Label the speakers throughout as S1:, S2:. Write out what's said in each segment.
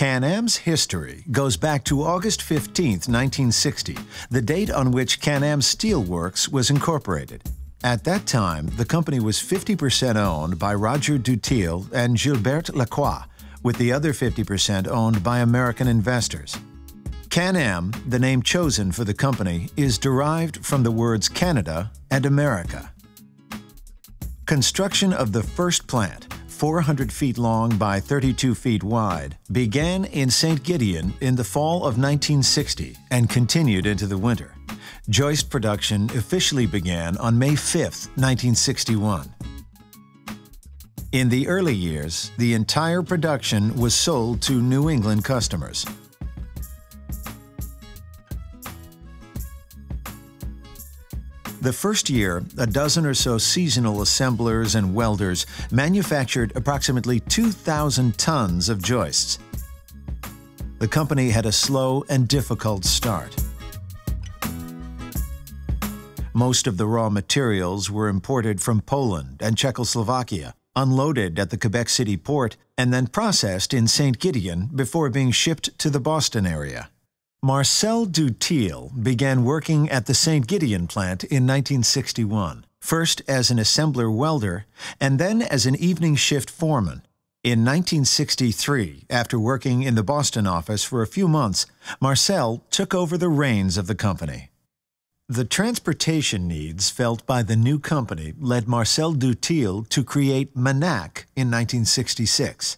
S1: Canam's history goes back to August 15, 1960, the date on which Canam Steel Works was incorporated. At that time, the company was 50% owned by Roger Dutil and Gilberte Lacroix, with the other 50% owned by American investors. Canam, the name chosen for the company, is derived from the words Canada and America. Construction of the first plant, 400 feet long by 32 feet wide, began in St. Gideon in the fall of 1960 and continued into the winter. Joist production officially began on May 5, 1961. In the early years, the entire production was sold to New England customers. The first year, a dozen or so seasonal assemblers and welders manufactured approximately 2,000 tons of joists. The company had a slow and difficult start. Most of the raw materials were imported from Poland and Czechoslovakia, unloaded at the Quebec City port, and then processed in St. Gideon before being shipped to the Boston area. Marcel Dutil began working at the St. Gideon plant in 1961, first as an assembler welder and then as an evening shift foreman. In 1963, after working in the Boston office for a few months, Marcel took over the reins of the company. The transportation needs felt by the new company led Marcel Dutil to create Manac in 1966.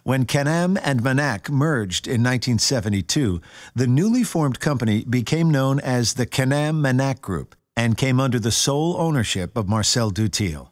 S1: When Canam and Manac merged in 1972, the newly formed company became known as the Canam Manac Group and came under the sole ownership of Marcel Dutil.